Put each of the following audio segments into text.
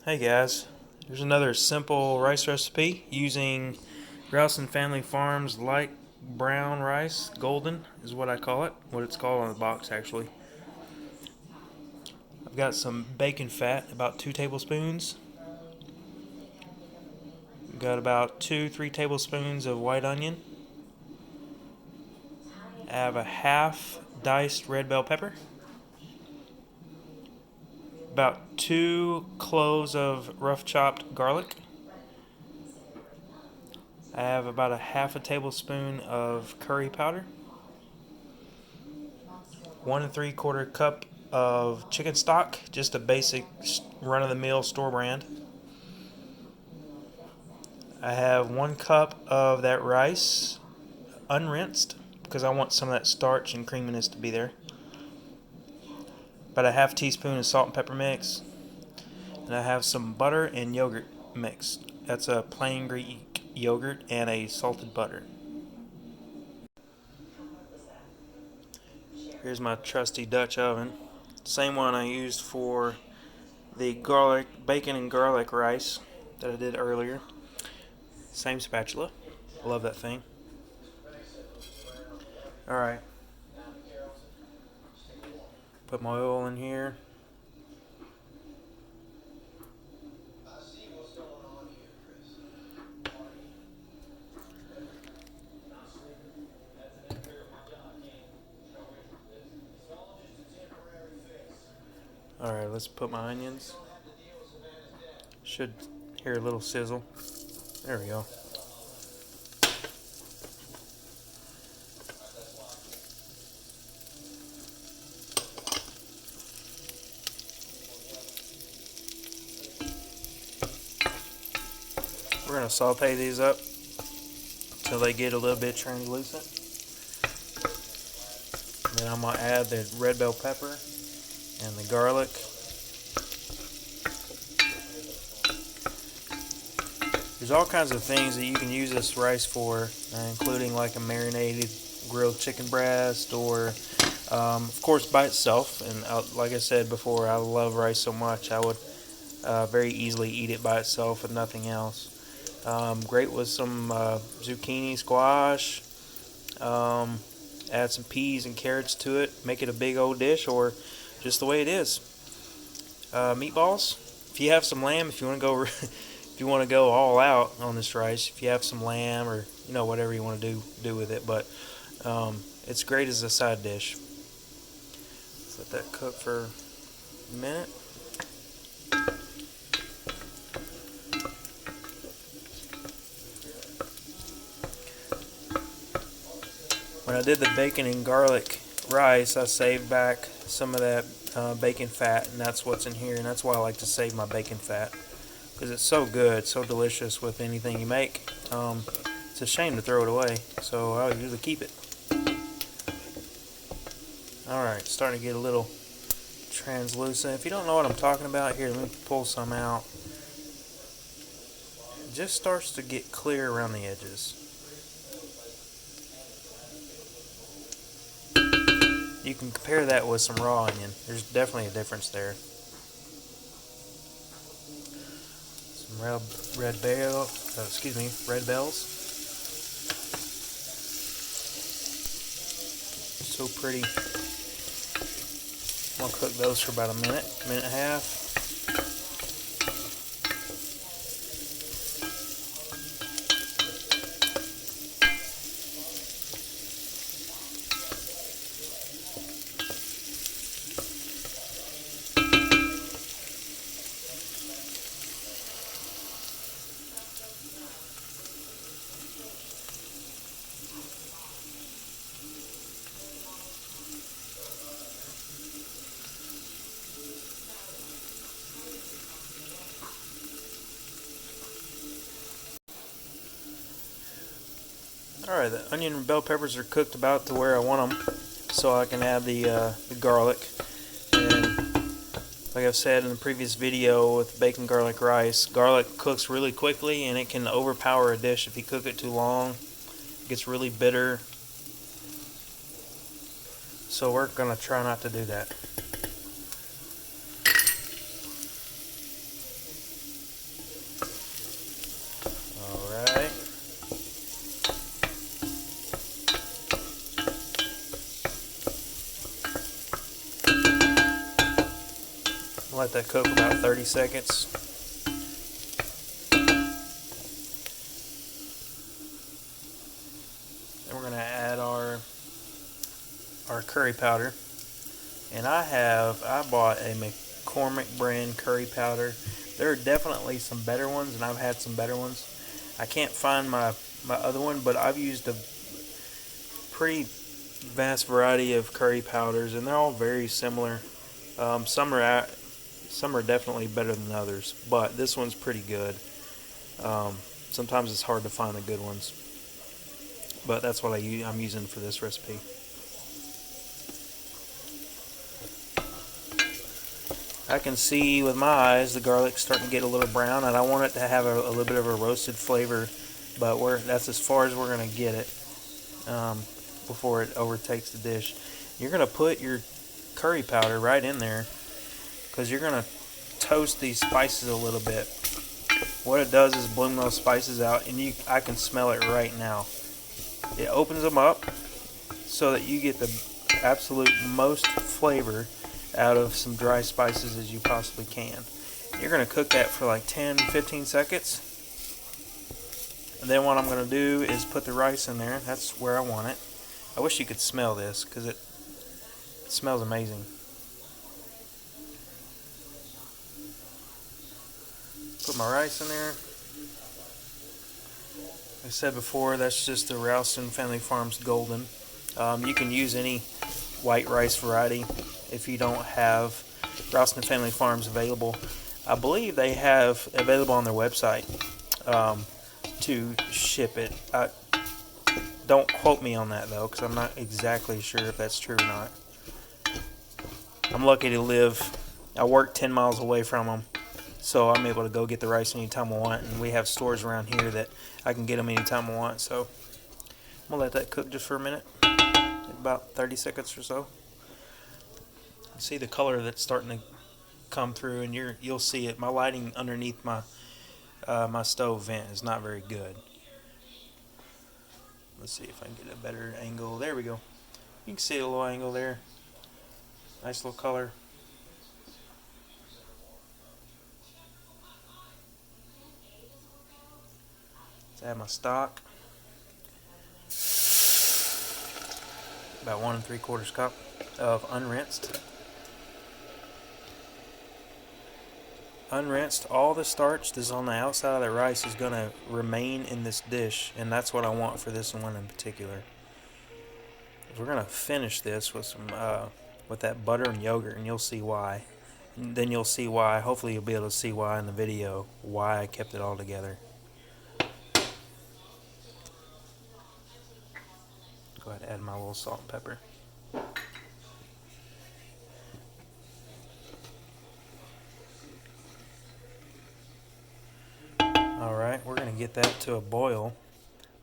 Hey guys, here's another simple rice recipe using Grouse and Family Farms light brown rice. Golden is what I call it, what it's called on the box actually. I've got some bacon fat, about 2 tablespoons. I've got about 3 tablespoons of white onion. I have a half diced red bell pepper. About 2 cloves of rough chopped garlic. I have about a half a tablespoon of curry powder. 1 3/4 cup of chicken stock, just a basic run-of-the-mill store brand. I have 1 cup of that rice, unrinsed, because I want some of that starch and creaminess to be there. About a half teaspoon of salt and pepper mix, and I have some butter and yogurt mixed. That's a plain Greek yogurt and a salted butter. Here's my trusty Dutch oven, same one I used for the bacon and garlic rice that I did earlier. Same spatula. I love that thing. Alright. Put my oil in here. Alright, let's put my onions. Should hear a little sizzle. There we go. We're going to saute these up until they get a little bit translucent. And then I'm going to add the red bell pepper and the garlic. There's all kinds of things that you can use this rice for, including like a marinated grilled chicken breast, or of course by itself. And like I said before, I love rice so much I would very easily eat it by itself with nothing else. Great with some zucchini, squash. Add some peas and carrots to it. Make it a big old dish, or just the way it is. Meatballs. If you have some lamb, if you want to go, if you want to go all out on this rice, if you have some lamb or whatever you want to do with it, but it's great as a side dish. Let's let that cook for a minute. When I did the bacon and garlic rice, I saved back some of that bacon fat, and that's what's in here, and that's why I like to save my bacon fat, because it's so good, so delicious with anything you make. It's a shame to throw it away, so I usually keep it. Alright, starting to get a little translucent. If you don't know what I'm talking about, here, let me pull some out. It just starts to get clear around the edges. You can compare that with some raw onion. There's definitely a difference there. Some red bells. So pretty. I'm gonna cook those for about a minute and a half. Alright, the onion and bell peppers are cooked about to where I want them, so I can add the garlic. And like I've said in the previous video with bacon garlic rice, garlic cooks really quickly and it can overpower a dish if you cook it too long. It gets really bitter. So we're going to try not to do that. Let that cook about 30 seconds. Then we're going to add our curry powder. And I bought a McCormick brand curry powder. There are definitely some better ones, and I've had some better ones. I can't find my other one, but I've used a pretty vast variety of curry powders, and they're all very similar. Some are definitely better than others, but this one's pretty good. Sometimes it's hard to find the good ones, but that's what I'm using for this recipe. I can see with my eyes the garlic's starting to get a little brown, and I want it to have a little bit of a roasted flavor, but that's as far as we're going to get it before it overtakes the dish. You're going to put your curry powder right in there because you're going to toast these spices a little bit. What it does is bloom those spices out, and I can smell it right now. It opens them up so that you get the absolute most flavor out of some dry spices as you possibly can. You're going to cook that for like 10-15 seconds. And then what I'm going to do is put the rice in there. That's where I want it. I wish you could smell this because it smells amazing. Put my rice in there. Like I said before, that's just the Ralston Family Farms Golden. You can use any white rice variety if you don't have Ralston Family Farms available. I believe they have available on their website to ship it. Don't quote me on that though, because I'm not exactly sure if that's true or not. I'm lucky to I work 10 miles away from them, so I'm able to go get the rice anytime I want, and we have stores around here that I can get them anytime I want. So I'm going to let that cook just for a minute, about 30 seconds or so. You see the color that's starting to come through, and you'll see it. My lighting underneath my stove vent is not very good. Let's see if I can get a better angle. There we go. You can see a little angle there. Nice little color. Let's add my stock. About 1 3/4 cup of unrinsed. Unrinsed, all the starch that's on the outside of the rice is going to remain in this dish, and that's what I want for this one in particular. We're going to finish this with some with that butter and yogurt, and you'll see why. And then you'll see why. Hopefully you'll be able to see why in the video, why I kept it all together. Go ahead and add my little salt and pepper. Alright, we're going to get that to a boil.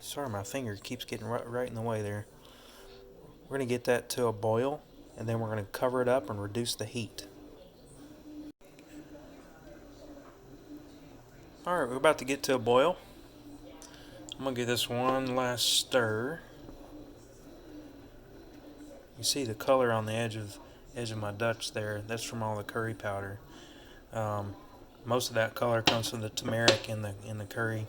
Sorry, my finger keeps getting right in the way there. We're going to get that to a boil, and then we're going to cover it up and reduce the heat. Alright, we're about to get to a boil. I'm going to give this one last stir. You see the color on the edge of my Dutch there. That's from all the curry powder. Most of that color comes from the turmeric in the curry.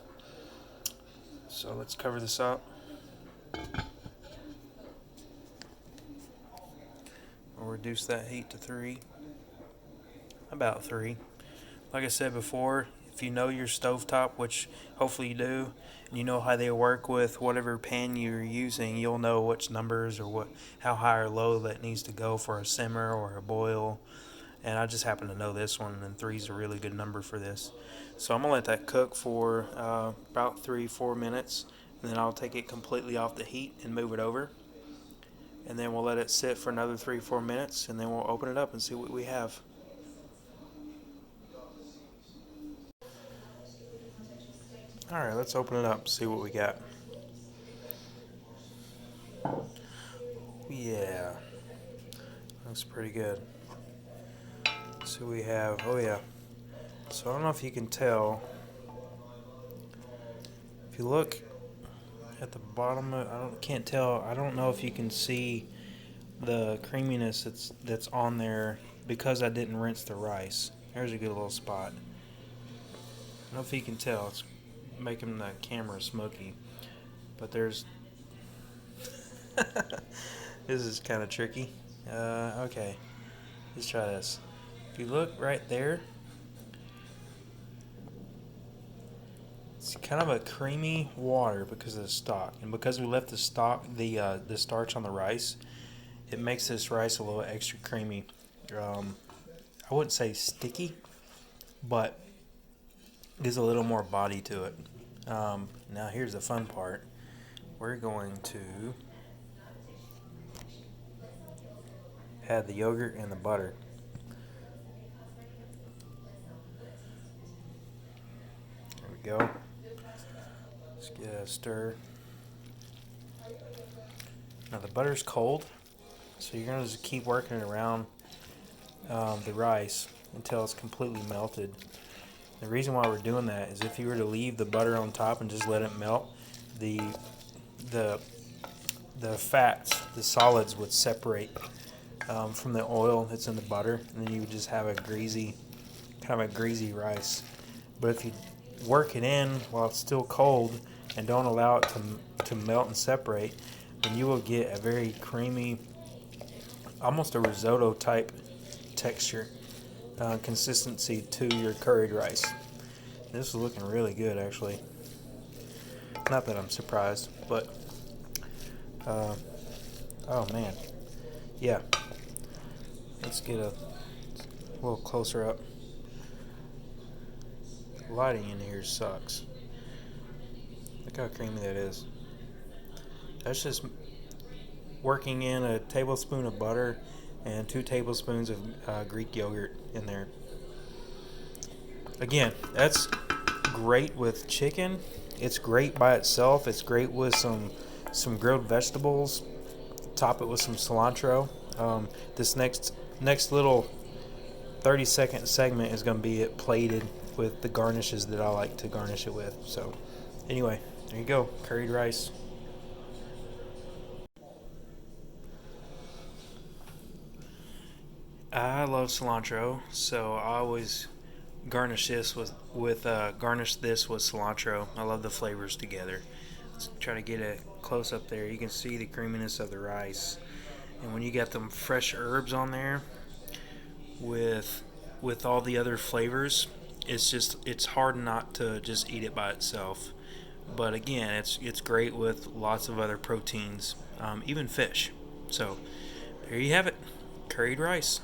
So let's cover this up. We'll reduce that heat to 3. About 3. Like I said before, if you know your stovetop, which hopefully you do, and you know how they work with whatever pan you're using, you'll know which numbers or how high or low that needs to go for a simmer or a boil. And I just happen to know this one, and 3 is a really good number for this. So I'm going to let that cook for about 3-4 minutes, and then I'll take it completely off the heat and move it over. And then we'll let it sit for another 3-4 minutes, and then we'll open it up and see what we have. Alright, let's open it up and see what we got. Yeah, looks pretty good. So we have, oh yeah, so I don't know if you can tell, if you look at the bottom, can't tell, I don't know if you can see the creaminess that's on there because I didn't rinse the rice. There's a good little spot. I don't know if you can tell, it's making the camera smoky. But there's... This is kind of tricky. Okay, let's try this. If you look right there, it's kind of a creamy water because of the stock, and because we left the starch on the rice, it makes this rice a little extra creamy. I wouldn't say sticky, but gives a little more body to it. Now here's the fun part. We're going to add the yogurt and the butter. There we go. Let's get a stir. Now the butter's cold, so you're going to just keep working it around the rice until it's completely melted. The reason why we're doing that is if you were to leave the butter on top and just let it melt, the fats, the solids would separate from the oil that's in the butter, and then you would just have a greasy, kind of a greasy rice. But if you work it in while it's still cold and don't allow it to melt and separate, then you will get a very creamy, almost a risotto type texture, consistency to your curried rice. This is looking really good, actually. Not that I'm surprised, but oh man, yeah. Let's get a little closer up. Lighting in here sucks. Look how creamy that is. That's just working in a tablespoon of butter and 2 tablespoons of Greek yogurt in there. Again, that's great with chicken. It's great by itself. It's great with some grilled vegetables. Top it with some cilantro. This next little 30-second segment is going to be it plated with the garnishes that I like to garnish it with. So anyway, there you go, curried rice. I love cilantro, so I always garnish this with cilantro. I love the flavors together. Let's try to get a close up there. You can see the creaminess of the rice, and when you got them fresh herbs on there with all the other flavors, it's hard not to just eat it by itself. But again, it's great with lots of other proteins, even fish. So there you have it, curried rice.